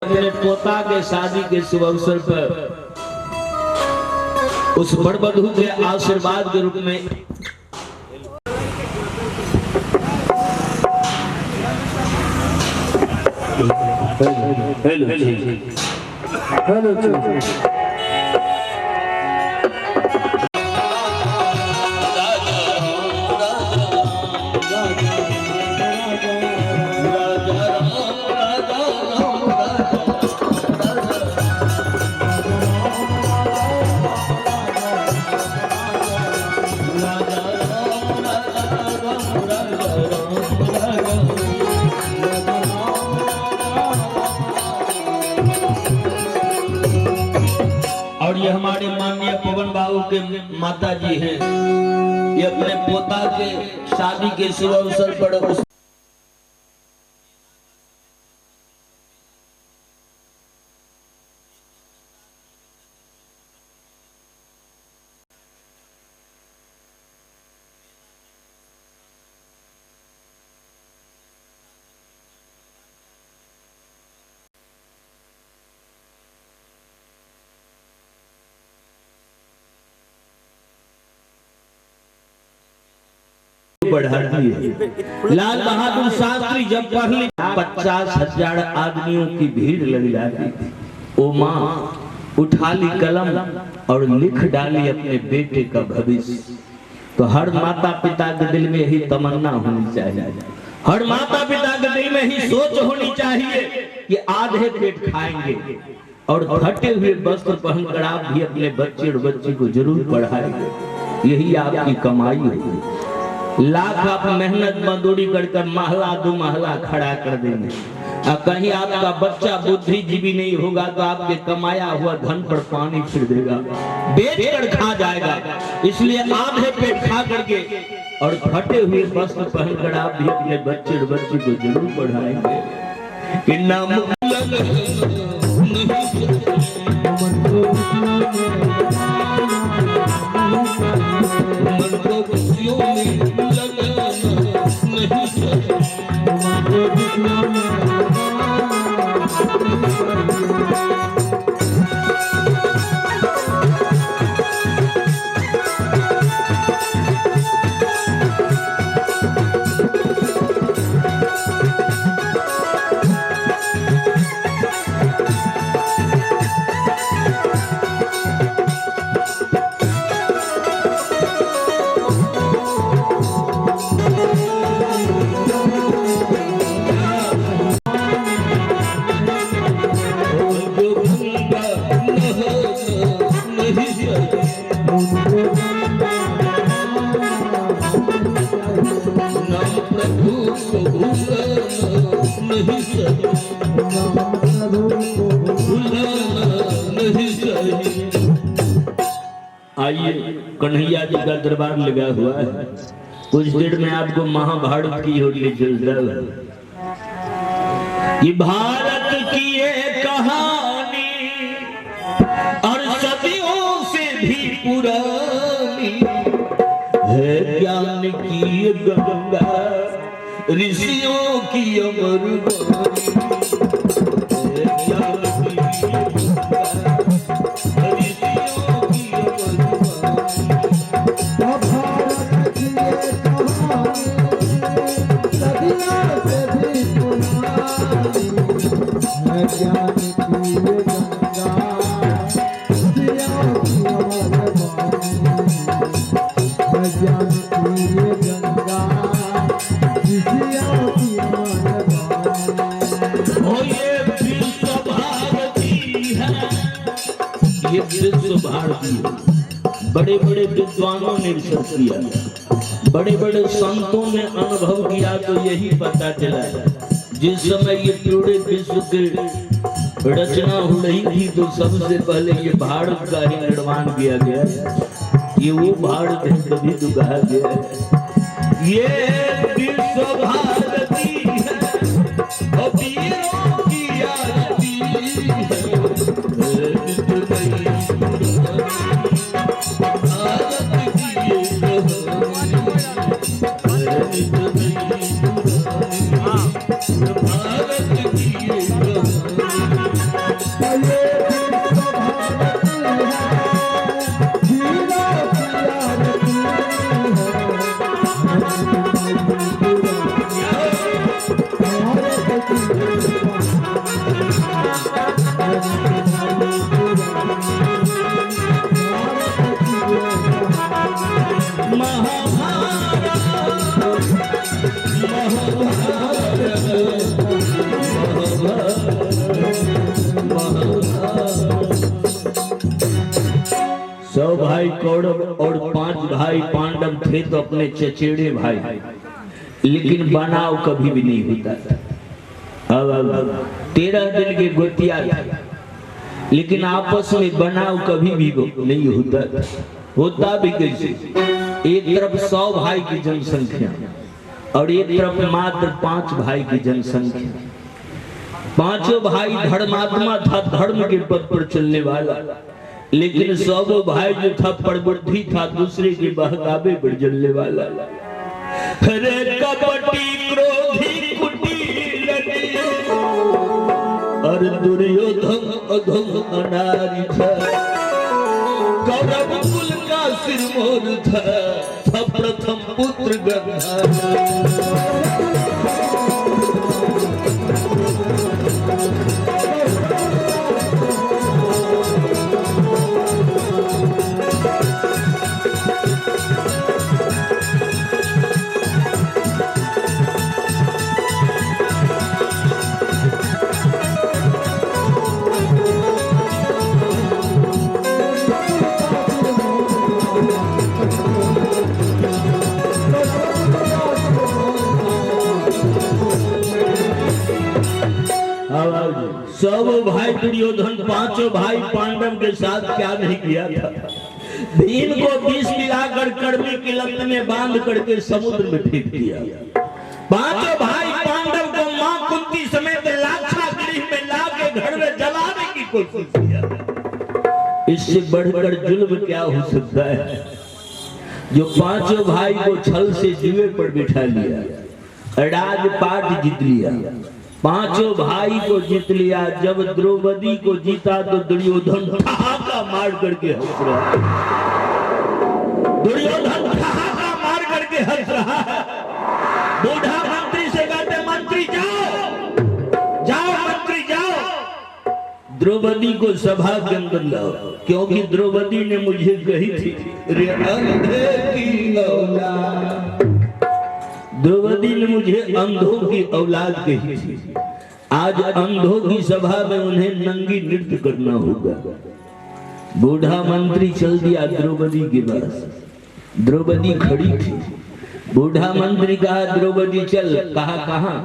अपने पोता के शादी के शुभ अवसर पर उस बड़बधू के आशीर्वाद के रूप में ये हमारे माननीय पवन बाबू के माता जी हैं। ये अपने पोता के शादी के शुभ अवसर पर उस बढ़ाती है। लाल बहादुर शास्त्री जब पहले 50,000 आदमियों की भीड़ लग जाती थी, ओ माँ उठा ली कलम और लिख डाली अपने बेटे का भविष्य। तो हर माता पिता के दिल में यही तमन्ना होनी चाहिए, हर माता पिता के दिल में ही सोच होनी चाहिए कि आधे पेट खाएंगे और फटे हुए वस्त्र पहनकर आप भी अपने बच्चे और बच्ची को जरूर पढ़ाएंगे। यही आपकी कमाई होगी। लाख आप मेहनत मजदूरी कर महला दो महला खड़ा कर देंगे, कहीं आपका बच्चा बुद्धिजीवी नहीं होगा तो आपके कमाया हुआ धन पर पानी फिर देगा, बेच कर खा जाएगा। इसलिए आधे पेट खा करके और फटे हुए वस्त्र पहनकर आप भी अपने बच्चे और बच्ची को जरूर पढ़ाएंगे कि नाम आइए कन्हैया जी का दरबार लगा हुआ है। कुछ देर में आपको महाभारत की होली चल रहा है। ये भारत की ये कहानी और सदियों से भी पुरानी है, ज्ञान की ये गंगा ऋषियों की अमर वाणी है, ज्ञान की ये गंगा ऋषियों की अमर बड़े बड़े विद्वानों ने रिसर्च किया, बड़े बड़े संतों ने अनुभव किया, तो यही पता चला जिस समय ये पूरे विश्व के रचना हो रही थी तो सबसे पहले ये भारत का ही निर्माण किया गया। ये वो भारत है कभी तो कहा गया है ये विश्व भारती है और वीरों की आरती है। कौरव और 5 भाई पांडव थे तो अपने चचेरे भाई, लेकिन बनाव कभी भी नहीं होता था। अब 13 दिन के गोतिया था, लेकिन आपस में बनाव कभी भी नहीं होता था। होता भी कैसे? एक तरफ 100 भाई की जनसंख्या और एक तरफ मात्र 5 भाई की जनसंख्या। पांचों भाई धर्मात्मा था, धर्म के पद पर चलने वाला, लेकिन 100 भाई जो था परवर्ती था, दूसरे के बहकावे पर जलने वाला। अरे कपटी क्रोधी कुटिल और दुर्योधन अधम अनारी था, कौरव कुल का सिरमौर था प्रथम पुत्र गंधारी। सब भाई दुर्योधन, 5 भाई पांडव के साथ क्या नहीं किया था। भीम को विष मिलाकर कड़वी की लत में बांध करके समुद्र में फेंक दिया। 5 भाई पांडव को मां कुंती समेत लाक्षा गृह में लाके घर में जलाने की कोशिश किया। इससे बढ़कर जुल्म क्या हो सकता है, जो 5 भाई को छल से जीवे पर बिठा लिया, राजपाट जीत लिया, 5 भाई को जीत लिया। जब द्रौपदी को जीता तो दुर्योधन ठहाका मार करके हंस रहा है। दुर्योधन ठहाका मार करके हंस रहा है। बूढ़ा मंत्री से कहते, मंत्री जाओ जाओ, मंत्री जाओ, द्रौपदी को सभा के अंदर लाओ, क्योंकि द्रौपदी ने मुझे कही थी, रे अंधे की औलाद, द्रौपदी ने मुझे अंधों की औलाद कही थी। आज अंधों की सभा में उन्हें नंगी नृत्य करना होगा। बूढ़ा मंत्री चल दिया द्रौपदी के पास। द्रौपदी खड़ी थी। बूढ़ा मंत्री कहा, द्रौपदी चल। कहा कहां?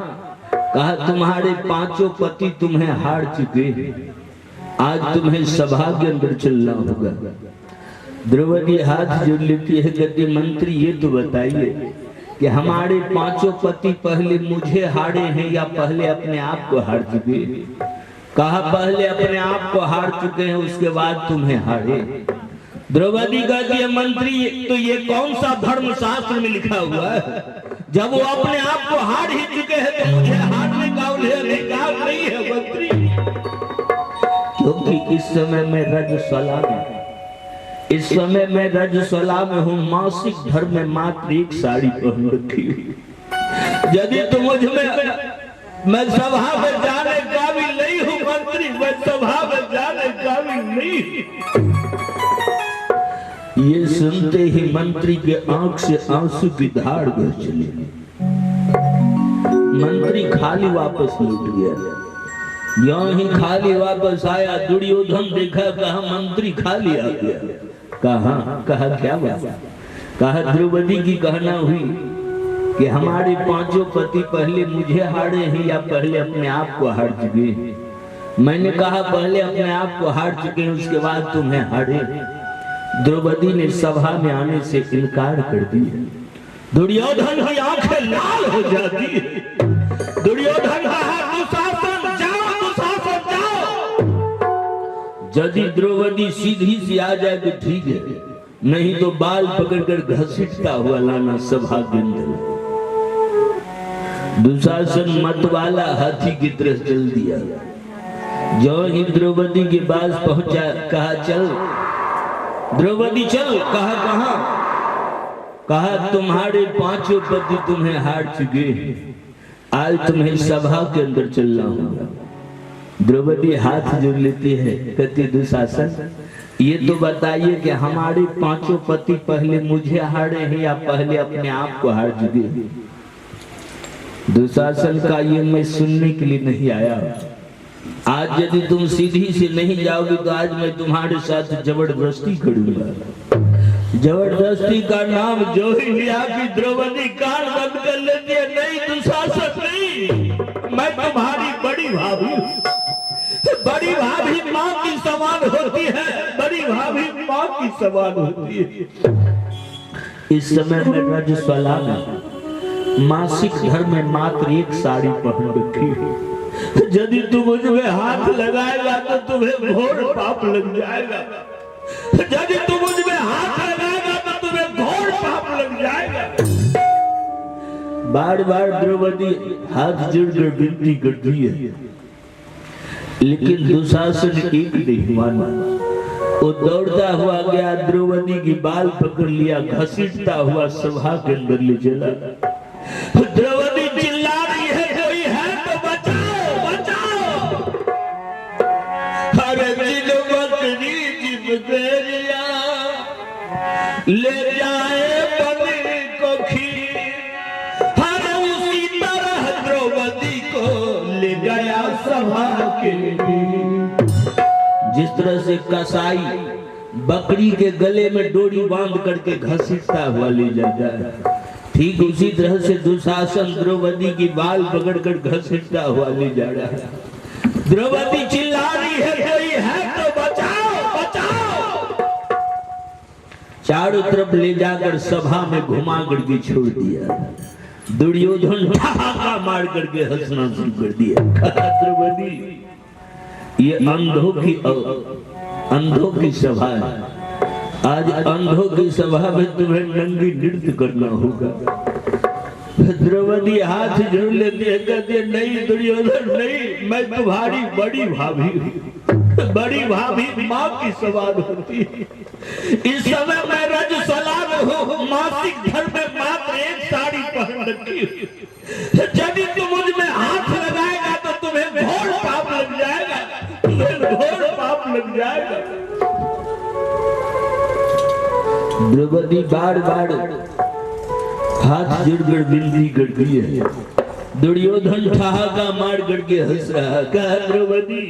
कहा तुम्हारे 5 पति तुम्हें हार चुके, आज तुम्हें सभा के अंदर चलना होगा। द्रौपदी हाथ जोड़ लेती है, कहती मंत्री ये तो बताइए कि हमारे 5 पति पहले मुझे हारे हैं या पहले अपने आप को हार चुके? कहा पहले अपने आप को हार चुके हैं, उसके बाद तुम्हें हारे। द्रौपदी कहती है, मंत्री तो ये कौन सा धर्म शास्त्र में लिखा हुआ है, जब वो अपने आप को हार ही चुके हैं तो मुझे हारने का उन्हें अधिकार नहीं है मंत्री। क्योंकि इस समय मैं रजस्वला में, इस समय मैं रजस्वला में हूँ। मासिक धर्म में मात्र 1 साड़ी पहन रखी हुई। यदि तो मुझ में, मैं सभा में जाने काबिल नहीं हूँ मंत्री, मैं सभा में जाने काबिल नहीं। ये सुनते ही मंत्री के आंख से आंसू की धार बह चली। मंत्री खाली वापस लौट गया। यहां ही खाली वापस आया, दुर्योधन देखा, कहा मंत्री खाली आ गया। कहा क्या बात? कहा द्रौपदी की कहना हुई कि हमारे 5 पति पहले मुझे हारे हैं या पहले अपने आप को हार चुके हैं। मैंने कहा पहले अपने आप को हार चुके हैं, उसके बाद तुम्हें हारे। द्रौपदी ने सभा में आने से इनकार कर दिया। दुर्योधन की आंखें लाल हो जाती है। दुर्योधन कहा, दुशासन जाओ, दुशासन जाओ। यदि द्रौपदी सीधी सी आ जाए तो ठीक है, नहीं तो बाल पकड़कर घसीटता हुआ लाना सभा के अंदर। दुशासन मतवाला हाथी की तरह चल दिया। जो ही द्रौपदी के पास पहुंचा, कहा चल द्रौपदी चल। कहा कहां? कहा तुम्हारे 5 पति तुम्हें हार चुके हैं, आज तुम्हें सभा के अंदर चलना होगा। द्रौपदी हाथ जोड़ लेती है, कहती दुशासन ये तो बताइए कि हमारे 5 पति पहले मुझे हारे हैं या पहले अपने आप को हार चुके हैं? दुशासन का ये मैं सुनने के लिए नहीं आया। आज यदि तुम सीधी से नहीं जाओगे तो आज मैं तुम्हारे साथ जबरदस्ती करूंगा। जबरदस्ती का नाम जो ही लिया कि द्रौपदी कान बंद कर लेती है। नहीं दुशासन नहीं, मैं तुम्हारी बड़ी भाभी हूँ। बड़ी भाभी माँ की समान होती है, बड़ी भाभी माँ की समान होती है। इस समय में रजस्वला में मासिक धर्म में मात्र एक साड़ी पहन रखी है। यदि तू मुझ में हाथ लगाएगा तो तुम्हें घोर पाप लग जाएगा। यदि तू मुझ में हाथ लगाएगा तो तुम्हें घोर पाप लग जाएगा। बार बार द्रौपदी हाथ जोड़कर विनती करती है, लेकिन दुशासन एक नहीं माना। वो दौड़ता हुआ गया, द्रौपदी की बाल पकड़ लिया, घसीटता हुआ सभा के अंदर ले चला। द्रौपदी चिल्ला रही है, कोई है तो बचाओ बचाओ। अरे जिन बकरी जिम्मेदारियां ले जाए बने को खीर, हर उसी तरह द्रौपदी को ले गया सभा के लिए। जिस तरह से कसाई बकरी के गले में डोरी बांध करके घसीटता हुआ ले जाता है, ठीक उसी तरह से दुशासन द्रौपदी की बाल पकड़कर घसीटता हुआ ले जा रहा है। द्रौपदी चिल्ला रही है, कोई है तो बचाओ बचाओ। चारों तरफ ले जाकर सभा में घुमा करके छोड़ दिया। दुर्योधन ठहाका मार करके हंसना शुरू कर दिया। द्रौपदी, ये अंधों की सभा है। आज अंधों की सभा में तुम्हें नंगी नृत्य करना होगा। द्रौपदी हाथ जोड़ लेती है, कहती है नहीं दुर्योधन नहीं, मैं तुम्हारी बड़ी भाभी हूँ। बड़ी भाभी माँ की सवाल होती है। इस समय मैं रजस्वला हूँ, मासिक धर्म में मात्र एक साड़ी पहन रखी हूँ। यदि तुम मुझ में हाथ लगाएगा तो तुम्हें घोर पाप लग जाएगा, तुम्हें घोर पाप लग जाएगा। द्रौपदी बार बार हाथ जोड़कर विनती करती है। दुर्योधन ठहाका मार करके हंस रहा। कहा द्रौपदी,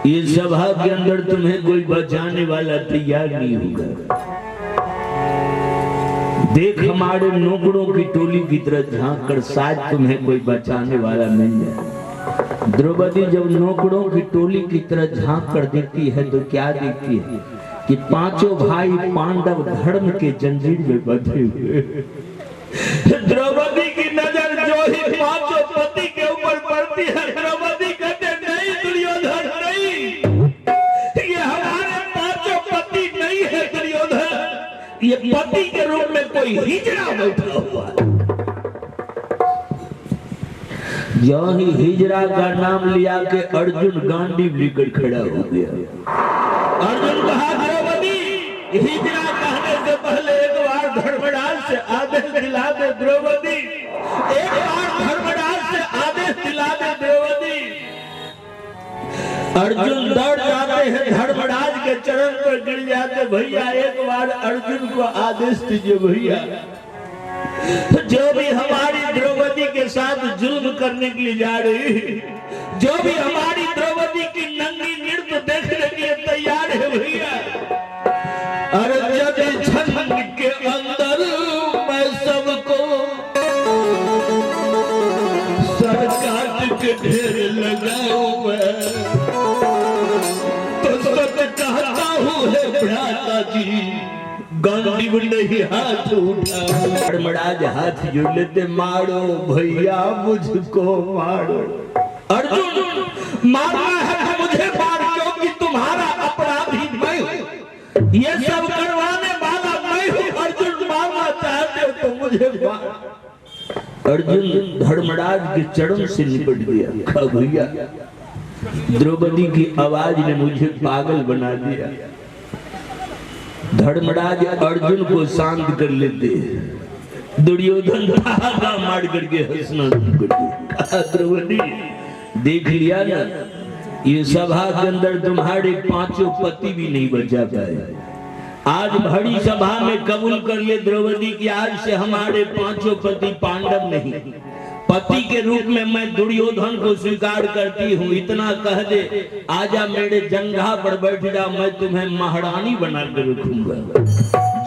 ये सभा के अंदर तुम्हें कोई बचाने वाला तैयार नहीं होगा। देख हमारे नौकरों की टोली की तरह झांक कर शायद तुम्हें कोई बचाने वाला मिल जाए। द्रौपदी जब नौकरों की टोली की तरह झांक कर देखती है तो क्या देखती है कि पांचों भाई पांडव धर्म के जंजीर में बंधे हुए। द्रौपदी की नजर जो ही पांचों पति के ऊपर पड़ती है, द्रौपदी कहते नहीं दुर्योधन नहीं, ये हमारे पांचों पति नहीं है दुर्योधन, ये पति के रूप में कोई हिजड़ा बैठा हुआ है। जो ही हिजड़ा का नाम लिया के अर्जुन गांडीव लेकर खड़ा हो गया। अर्जुन कहा द्रौपदी, हिजड़ा कहने से पहले एक बार धर्मराज से आदेश दिला दे द्रौपदी, एक बार धर्मराज से आदेश दिला दे द्रौपदी। अर्जुन दौड़ जाते हैं, धर्मराज के चरण पर गिर जाते, भैया एक बार अर्जुन को आदेश दीजिए भैया। जो भी हमारी द्रौपदी के साथ जुल्म करने के लिए जा रही है, जो भी हमारी द्रौपदी की नंगी नृत्य देखने के लिए तैयार है भैया, अरे जब छन के अंदर मैं सबको सर काट के ढेर लगाऊं तो सच कहता हूँ है भ्राता जी, गांडीव नहीं हाथ उठा। धर्मराज हाथ जोड़ लेते, मारो भैया मुझको मारो। अर्जुन मारना है तो मुझे मार, क्योंकि तुम्हारा अपराधी मैं हूँ, ये सब करवाने वाला मैं हूँ। अर्जुन मारना चाहते हो तो मुझे मार। अर्जुन धर्मराज के चरण से निपट गया। कहा भैया द्रौपदी की आवाज ने मुझे पागल बना दिया। धर्मराज अर्जुन को शांत कर लेते, दुर्योधन ठहाका मार करके हंसना शुरू कर दिया। द्रौपदी देख लिया ना, ये सभा के अंदर तुम्हारे पांचों पति भी नहीं बचा पाए। आज बड़ी सभा में कबूल कर ले द्रौपदी की आज से हमारे पांचों पति पांडव नहीं, पति के रूप में मैं दुर्योधन को स्वीकार करती हूँ। इतना कह दे, आजा मेरे जंघा पर बैठ जा, मैं तुम्हें महारानी बना कर रखूंगा।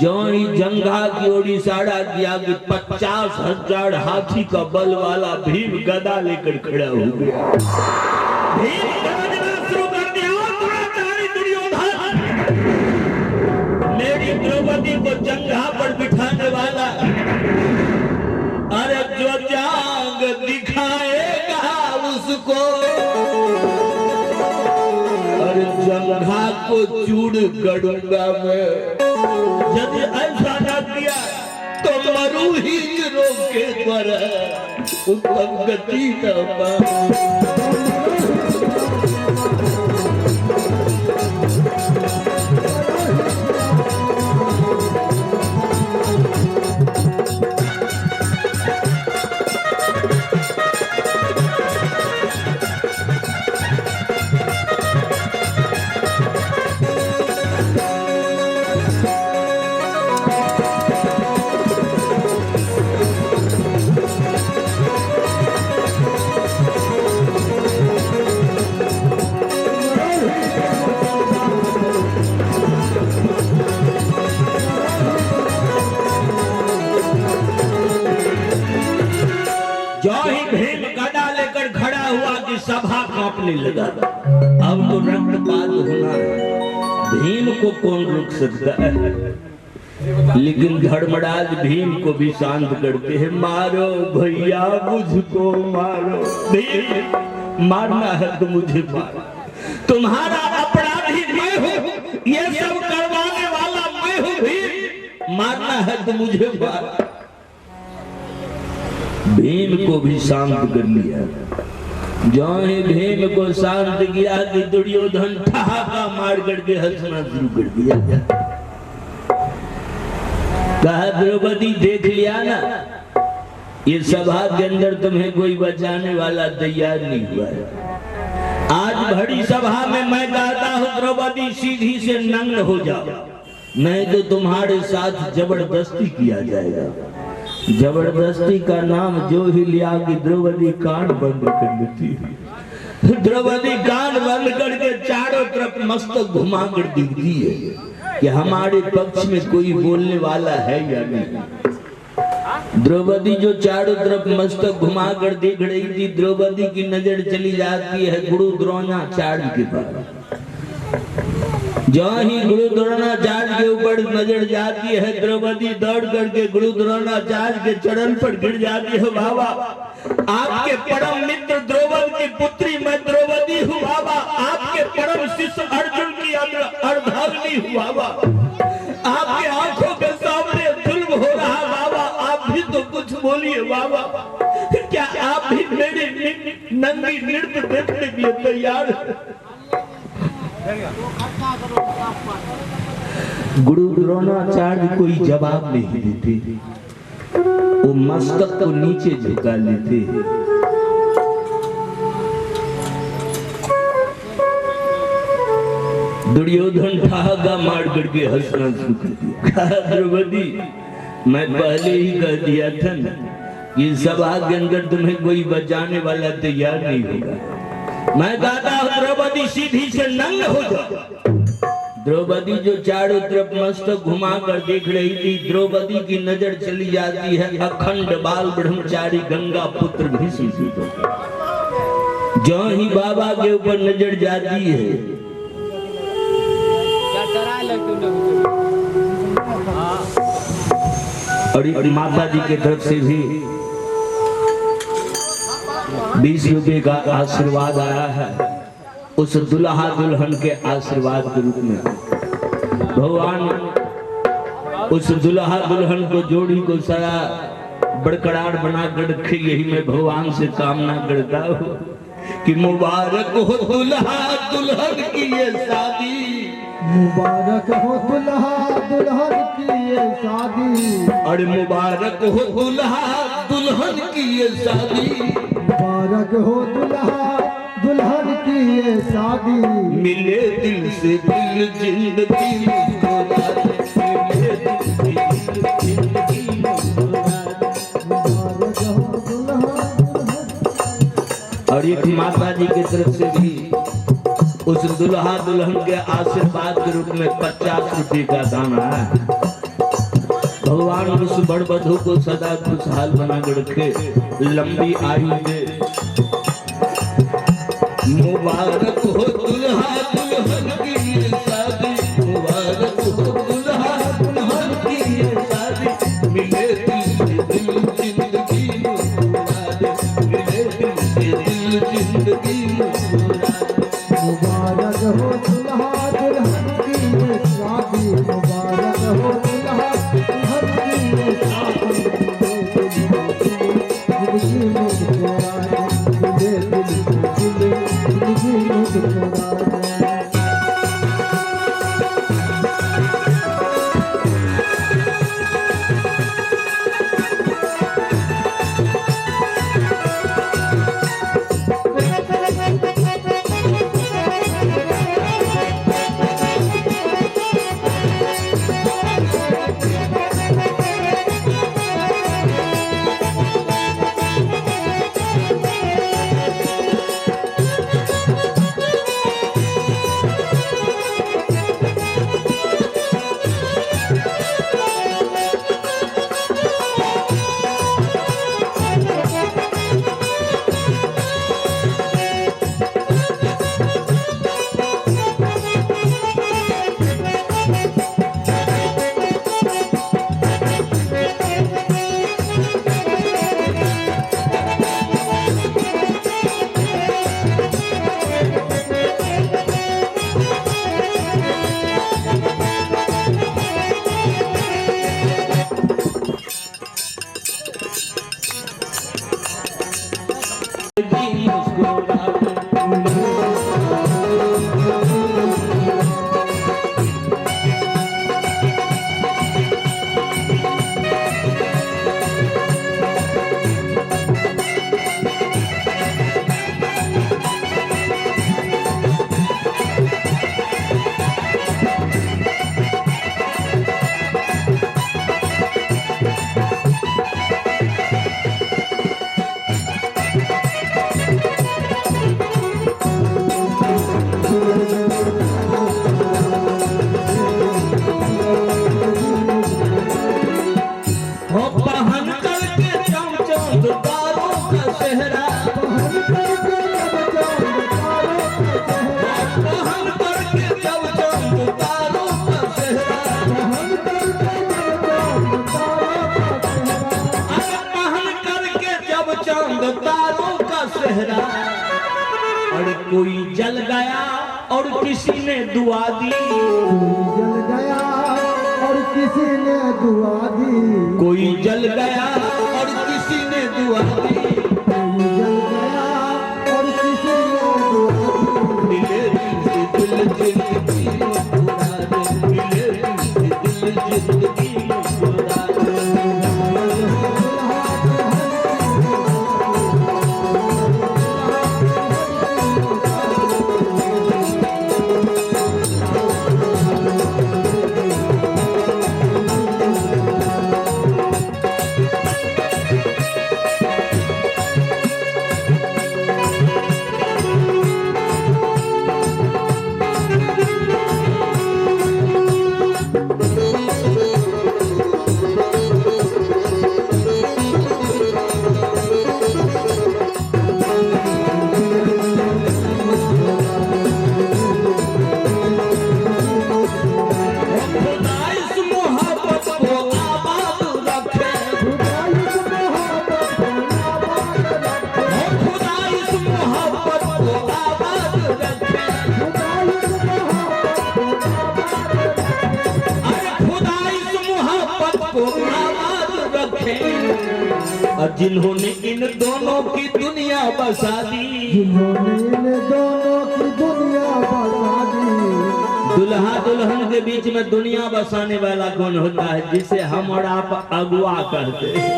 जो ही जंघा की ओर इशारा किया कि 50,000 हाथी का बल वाला भीम गदा लेकर खड़ा हो गया। भीम गदा शुरू कर दिया, दुर्योधन मेरी द्रौपदी को जंघा पर बिठाने वाला, अरे जो जांग दिखाएगा उसको, अरे जंघा को चूड़ गड़ूंगा मैं। यदि ऐसा न किया तो मरू ही रोग के द्वारा उत्तम गति न पाऊं। सभा कांपने लगा। अब तो रक्तपात होना है, भीम को कौन रोक सकता है? लेकिन धर्मराज भीम को भी शांत करते हैं। मारो भैया मुझको मारो, भीम मारना है तो मुझे मारो, तुम्हारा अपराधी मैं हूँ, ये सब करवाने वाला मैं हूँ भीम, मारना है तो मुझे मारो। भीम को भी शांत कर लिया। जो ही भीम को शांत किया कि दुर्योधन ठहाका मार करके हंसना शुरू कर दिया। कहा द्रौपदी देख लिया ना, ये सभा के अंदर तुम्हें कोई बचाने वाला तैयार नहीं हुआ है। आज बड़ी सभा में मैं कहता हूँ द्रौपदी सीधी से नग्न हो जाओ, नहीं तो तुम्हारे साथ जबरदस्ती किया जाएगा। जबरदस्ती का नाम जो ही लिया कि द्रौपदी कान बंद कर लेती है। द्रौपदी कान बंद करके चारों तरफ मस्तक घुमा कर दिखती है कि हमारे पक्ष में कोई बोलने वाला है या नहीं। द्रौपदी जो चारों तरफ मस्तक घुमा कर देख रही थी, द्रौपदी की नजर चली जाती है गुरु द्रोणाचार्य के पास। जो ही गुरु द्रोणाचार्य के ऊपर नजर जाती है, द्रौपदी दौड़ करके गुरु द्रोणाचार्य के चरण पर गिर जाती है। बाबा आपके परम मित्र द्रौपदी की पुत्री मैं द्रौपदी हूँ बाबा, आपके परम शिष्य अर्जुन की अर्धांगिनी हूँ बाबा, आपके आंखों के सामने जुल्म हो रहा बाबा, आप भी तो कुछ बोलिए बाबा, क्या आप भी मेरी नंगी नृत्य देखने के लिए तैयार? गुरु द्रोणाचार्य कोई जवाब नहीं देते, वो मस्तक को नीचे झुका लेते। दुर्योधन ठहाका मार करके हंसना शुरू कर दिया। द्रौपदी मैं पहले ही कह दिया था ना, ये सभा के अंदर तुम्हें कोई बचाने वाला तैयार नहीं होगा। मैं कहता हूँ द्रौपदी सीधी से नग्न हो जाओ। द्रौपदी जो चारों तरफ मस्तक घुमा कर देख रही थी, द्रौपदी की नजर चली जाती है अखंड बाल ब्रह्मचारी गंगा पुत्र भीष्म जी। जो ही बाबा के ऊपर नजर जाती है, और माता जी की तरफ से भी 20 रुपए का आशीर्वाद आया है। उस दुल्हा दुल्हन के आशीर्वाद के रूप में भगवान उस दुल्हा दुल्हन को जोड़ी को सारा बरकरार बना कर रखे। यही मैं भगवान से कामना करता हूँ कि मुबारक हो दुल्हा दुल्हन की ये शादी, मुबारक हो दुल्हा दुल्हन की ये शादी, और मुबारक हो दुल्हा दुल्हन की ये शादी, मुबारक हो दुल्हा दुल्हन की ये शादी। मिले दिल से दिल जिंदगी और एक माता जी की तरफ से भी उस दुल्हा दुल्हन के आशीर्वाद के रूप में 50 रुपए का दान है। भगवान उस बड़ बधू को सदा खुशहाल बना के रखे, लंबी आयु दे। मुबारक हो दुल्हा दुल्हन की ये शादी, मुबारक हो दुल्हा दुल्हन की ये शादी। मिले दिल से दिल जिंदगी मुस्कुरा दे, मिले दिल से दिल जिंदगी मुस्कुरा दे। मुबारक हो दुल्हा दुल्हन की ये शादी, मुबारक हो दुल्हा दुल्हन की ये शादी। जिंदगी मुस्कुरा दे, दिल से दिल जिंदगी मुस्कुरा दे। और कोई जल गया और किसी ने दुआ दी, जल गया और किसी ने दुआ दी, कोई जल गया और किसी ने दुआ दी, कोई जल गया और किसी ने दुआ दी। मिले दिल से दिल जिंदगी मुस्कुरा दे, मिले दिल से दिल जिंदगी मुस्कुरा दे। और जिन्होंने इन दोनों की दुनिया बसा दी, जिन्होंने इन दोनों की दुनिया बसा दी। दुल्हा दुल्हन के बीच में दुनिया बसाने वाला कौन होता है? जिसे हम और आप अगुआ करते हैं।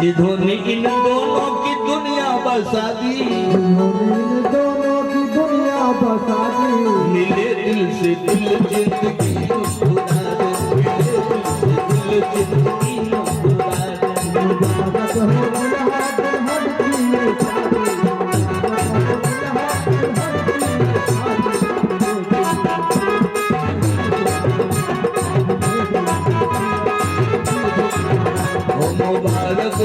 जिन्होंने इन दोनों की दुनिया बसा दी, जिन्होंने इन दोनों की दुनिया बसा दी। मिले दिल से दिल जिंदगी मुस्कुरा दे, मिले दिल से दिल जिंदगी मुस्कुरा दे। मुबारक हो दुल्हा दुल्हन की ये शादी, मुबारक हो दुल्हा दुल्हन की ये शादी।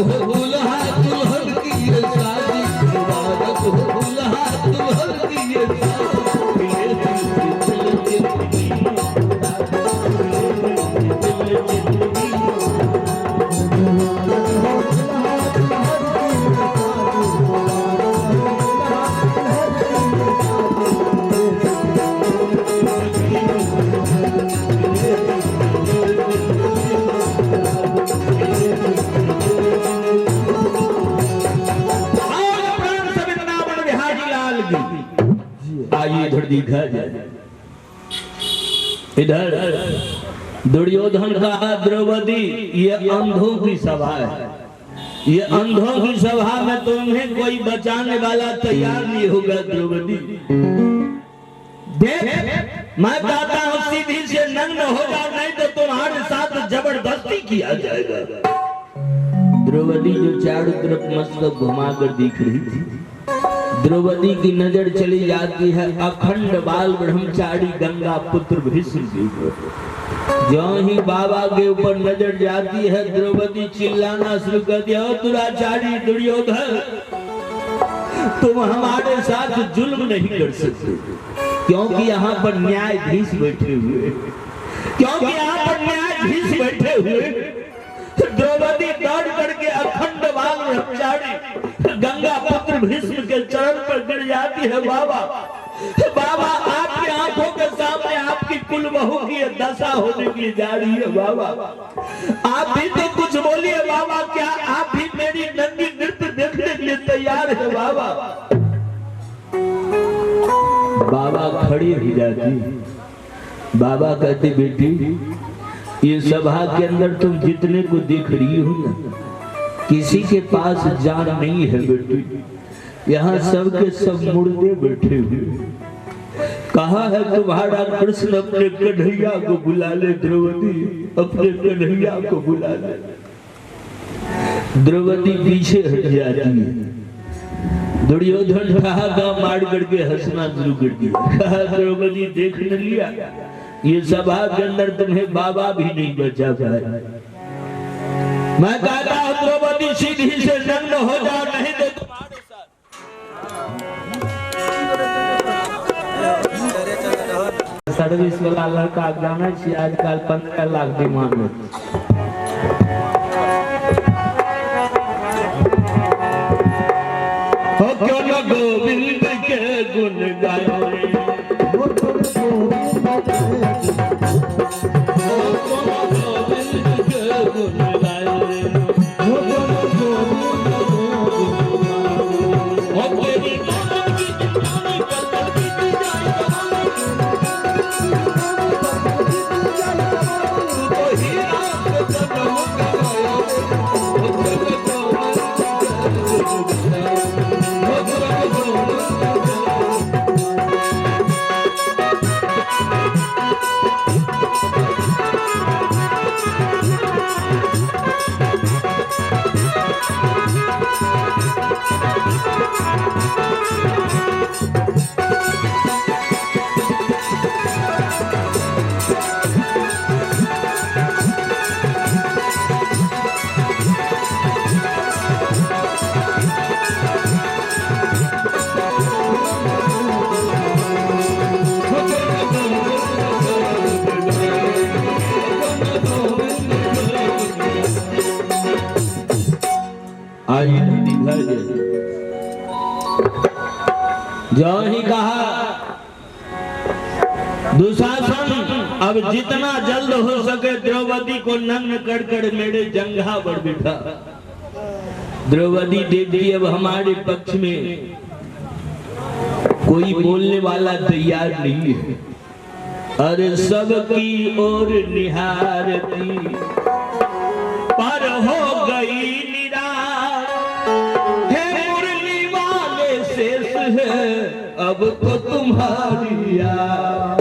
हो दुल्हा दुल्हन की ये शादी मुबारक हो दुल्हा दुल्हन की ये शादी मेरे दिल से चल जिंदगी आइए इधर दिखा जाए। इधर दुर्योधन का द्रौपदी ये अंधों की सभा है, ये अंधों की सभा में तुम्हें कोई बचाने वाला तैयार नहीं होगा द्रौपदी। देख मैं कहता हूँ सीधी से नग्न हो जाओ, नहीं तो तुम्हारे साथ जबरदस्ती किया जाएगा। द्रौपदी जो चारों तरफ मस्तक घुमाकर दिख रही थी, द्रौपदी की नजर चली जाती है अखंड बाल ब्रह्मचारी गंगा पुत्र भीष्म जी को। जो ही बाबा के ऊपर नजर जाती है द्रौपदी चिल्लाना शुरू कर दिया, दुराचारी दुर्योधन तुम हमारे साथ जुल्म नहीं कर सकते, क्योंकि यहाँ पर न्यायाधीश बैठे हुए, क्योंकि यहाँ पर न्यायाधीश बैठे हुए। द्रौपदी दौड़ करके अखंड बाल ब्रह्मचारी गंगा पुत्र भीष्म के चरण पर गिर जाती है। बाबा बाबा आपकी आंखों के सामने आपकी कुल बहू की दशा होने की जा रही है। बाबा आप भी तो कुछ बोलिए बाबा, क्या आप भी मेरी नंगी नृत्य देखने के लिए तैयार है? बाबा बाबा खड़ी हो जाती, बाबा कहते बेटी ये सभा के अंदर तुम जितने को देख रही हो ना, किसी के पास जान नहीं है बेटी, यहाँ सब के सब मुर्दे बैठे हुए। कहा है तुम्हारा कृष्ण अपने कन्हैया को बुला ले द्रौपदी, अपने कन्हैया को बुला ले। द्रौपदी पीछे हट जाती है। दुर्योधन कहा मार करके हंसना शुरू कर दिया। कहा द्रौपदी देख न लिया, ये सभा के अंदर तुम्हें बाबा भी नहीं बचा पाए। मैं कहता हूं द्रौपदी सीधी से नग्न हो जाओ, नहीं तो तुम्हारे साथ सर्विस वाला लड़का जाना चाहिए आजकल 15 लाख डिमांड में। हो क्यों न गोविंद के गुण गायो रे, जो ही कहा दुशासन अब जितना जल्द हो सके द्रौपदी को नग्न कर कर मेरे जंघा पर बिठा। द्रौपदी देवी अब हमारे पक्ष में कोई बोलने वाला तैयार नहीं है। अरे सबकी ओर निहारती पर हो गई निराश, हे मुरली वाले शेष है अब तो तुम्हारी याद।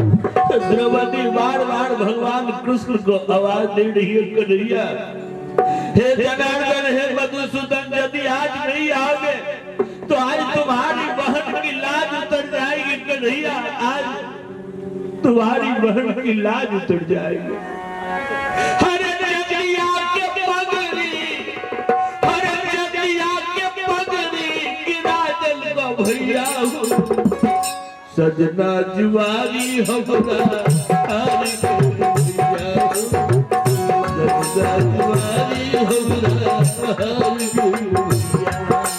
द्रौपदी बार बार भगवान कृष्ण को आवाज दे रही है, कन्हैया हे जनार्दन हे मधुसूदन, यदि आज नहीं आओगे तो आज तुम्हारी बहन की लाज उतर जाएगी। कन्हैया आज तुम्हारी बहन की लाज उतर जाएगी। हरे जगिया के पगड़ी, हरे भैया हो सजना जुआरी हमरा हार गइल भैया हो सजना जुआरी हमरा हार गइल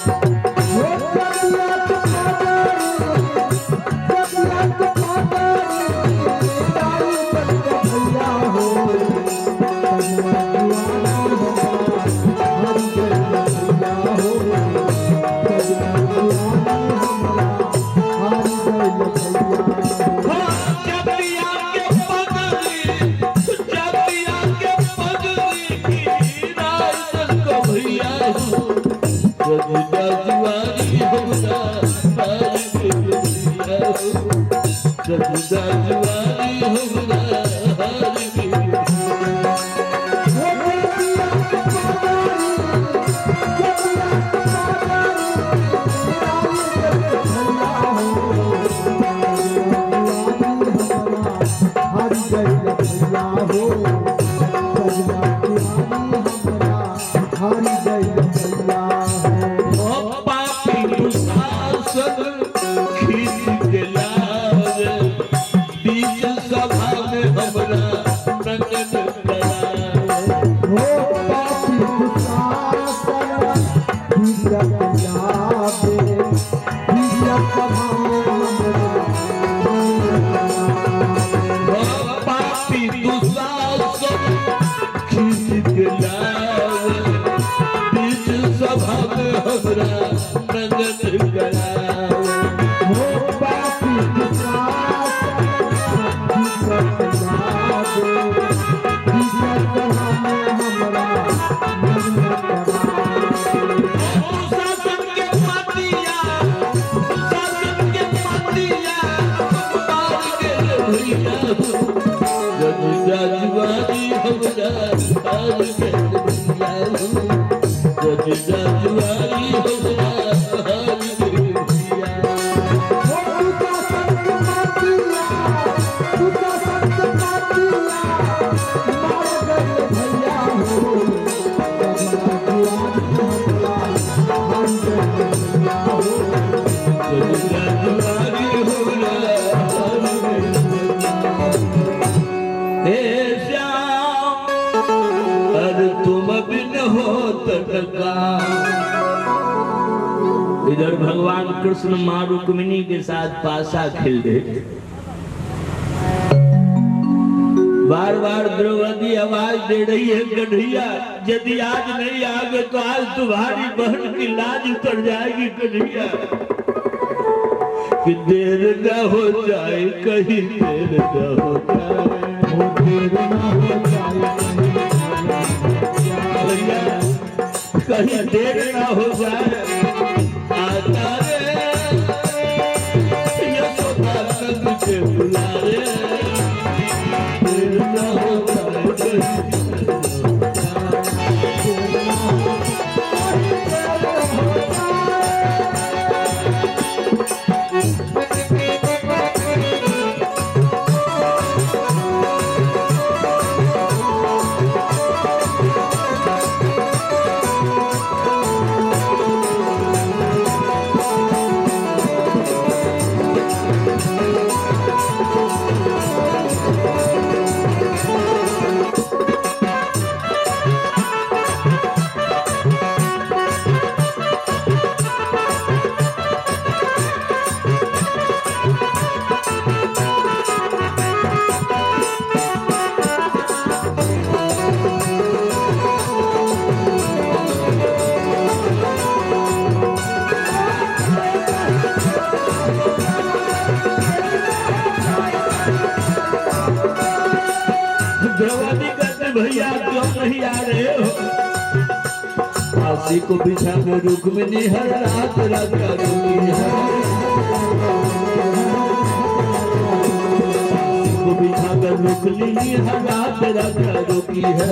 इधर भगवान कृष्ण मां रुक्मिणी के साथ पासा खेल रहे। बार बार द्रौपदी आवाज दे रही है कन्हैया यदि आज नहीं आगे तो आज तुम्हारी बहन की लाज उतर जाएगी कन्हैया कि देर न हो जाए कहीं देर न हो जाए देर न हो जाए कहीं देर न हो जाए आता रे यशोदा नंद के बुलारे देर न हो जाए भैया क्यों नहीं आ रहे हो? फांसी को बिछा कर रुक्मिणी हर रात रात का रोती है। फांसी को बिछा कर रुक्मिणी हर रात रात का रोती है।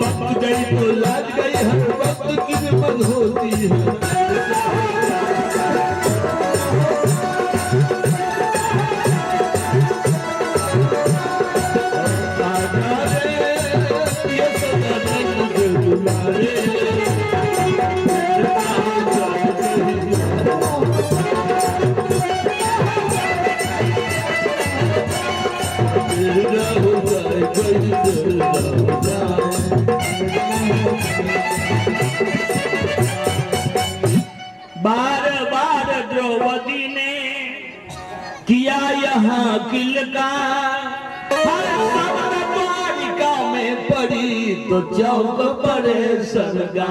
वक्त गई तो लाज गई हर वक्त की विपद होती है। यहाँ किलका द्वारिका में पड़ी तो चौक पड़े सरगा।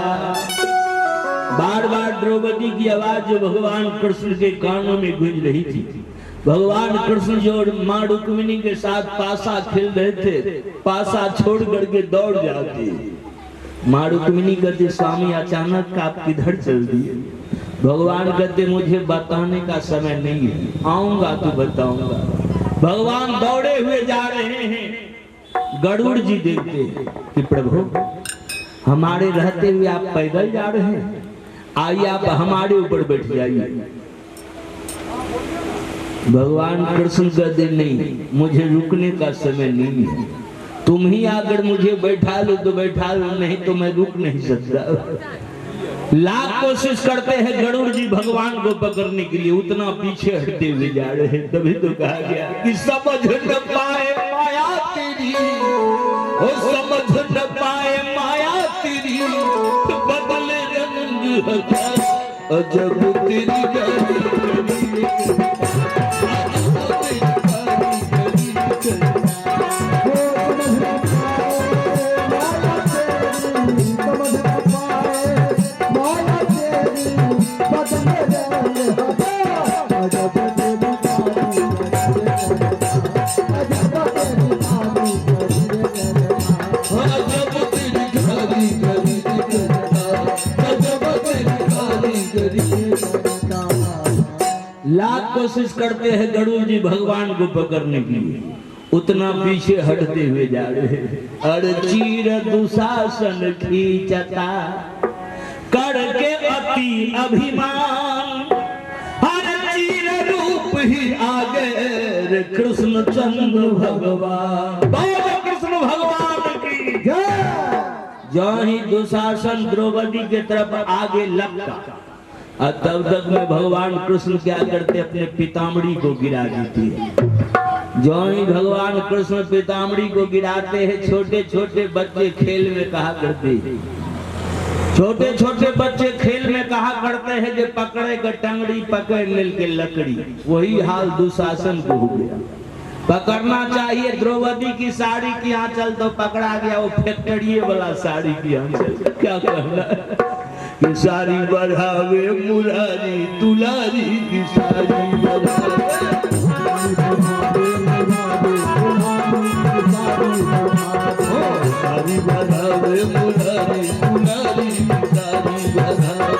बार बार द्रौपदी की आवाज जो भगवान कृष्ण के कानों में गूंज रही थी। भगवान कृष्ण जो मां रुक्मिणी के साथ पासा खेल रहे थे, पासा छोड़ करके दौड़ जाते। मां रुक्मिणी कहते स्वामी अचानक आप किधर चल दिए? भगवान कहते मुझे बताने का समय नहीं है, आऊंगा तो बताऊंगा। भगवान दौड़े हुए जा रहे हैं। गरुड़ जी देखते हैं कि प्रभु हमारे रहते हुए आप पैदल जा रहे हैं, आइए आप हमारे ऊपर बैठ जाइए। भगवान कृष्ण कहते नहीं, मुझे रुकने का समय नहीं है, तुम ही आकर मुझे बैठा लो तो बैठा लो, नहीं तो मैं रुक नहीं सकता। लाख कोशिश करते हैं गरुड़ जी भगवान को पकड़ने के लिए, उतना पीछे हटते हुए जा रहे हैं। तभी तो कहा गया कि समझ न पाए माया तेरी, ओ समझ न पाए माया तेरी, बदले रंग हजार अजब तेरी गली। लाख कोशिश करते हैं गरुड़ जी भगवान को पकड़ने के लिए, उतना पीछे हटते हुए जा रहे हैं। अरे चीर दुशासन खींचता करके अति अभिमान, हर चीर रूप ही आगे रे कृष्ण चंद्र भगवान। कृष्ण भगवान की जय। जो ही दुशासन द्रौपदी के तरफ आगे लगता, तब तक में भगवान कृष्ण क्या करते, अपने पितामड़ी को गिरा देती है। जो ही भगवान कृष्ण पितामड़ी को गिराते हैं, छोटे छोटे बच्चे खेल में कहा करते हैं, छोटे छोटे बच्चे खेल में कहा करते हैं कि पकड़े के टंगड़ी पकड़ मिल के लकड़ी। वही हाल दुशासन को हो गया। पकड़ना चाहिए द्रौपदी की साड़ी की आंचल, तो पकड़ा गया वो फैक्ट्री वाला साड़ी की आंचल। क्या करना कि साड़ी बढ़ावे मुरारी दुलारी की साड़ी बढ़ावे, साड़ी बढ़ावे मुरारी दुलारी की साड़ी बढ़ावे।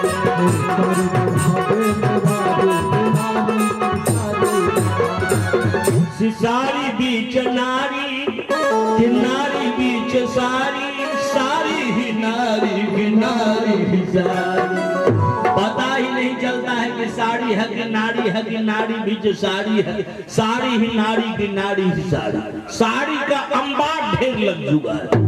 सारी बीच नारी कि नारी बीच सारी, सारी ही नारी की नारी ही सारी। पता ही नहीं चलता है कि साड़ी है कि नारी है, कि नारी बीच साड़ी है, साड़ी ही नारी की नारी ही साड़ी। साड़ी का अंबार ढेर लग चुका है,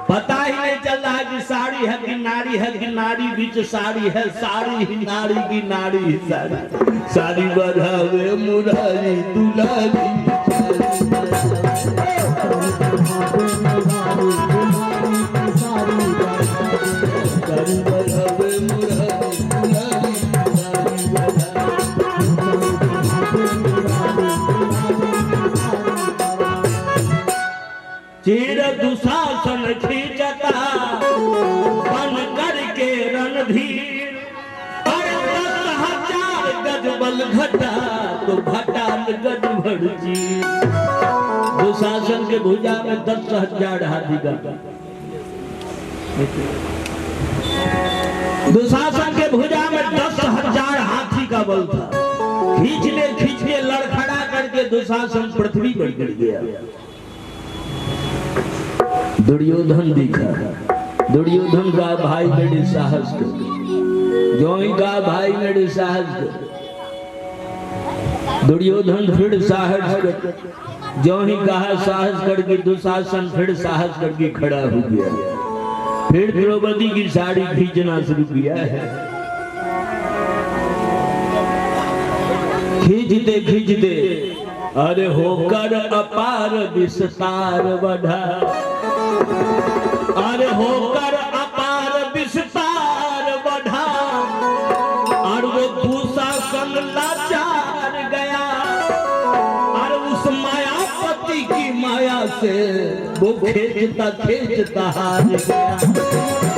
पता ही नहीं चल रहा है कि साड़ी है कि नारी है, कि नारी बीच साड़ी है, साड़ी ही नारी की नारी ही साड़ी। साड़ी बढ़ावे मुरारी दुलारी, चीर दुशासन खींचता बन करके रणधीर, अरे 10,000 गज बल घटा तो घटा गज भर चीर। दुशासन के भुजा में 10,000 हाथी का, दुशासन के भुजा में 10,000 हाथी का बल था। खींचने लड़खड़ा करके दुशासन पृथ्वी पर गिर गया। दुर्योधन दिखा, दुर्योधन का भाई मेरे साहस कर, जो ही का भाई मेरे साहस कर। दुर्योधन फिर साहस कर, जो ही कहा साहस करके दुशासन फिर साहस करके खड़ा हो गया। फिर द्रौपदी की साड़ी खींचना शुरू किया है। खींचते खींचते अरे होकर अपार विस्तार बढ़ा, अरे होकर अपार विस्तार बढ़ा, और वो दुशासन लाचार गया। और से वो खींचता खींचता हार गया।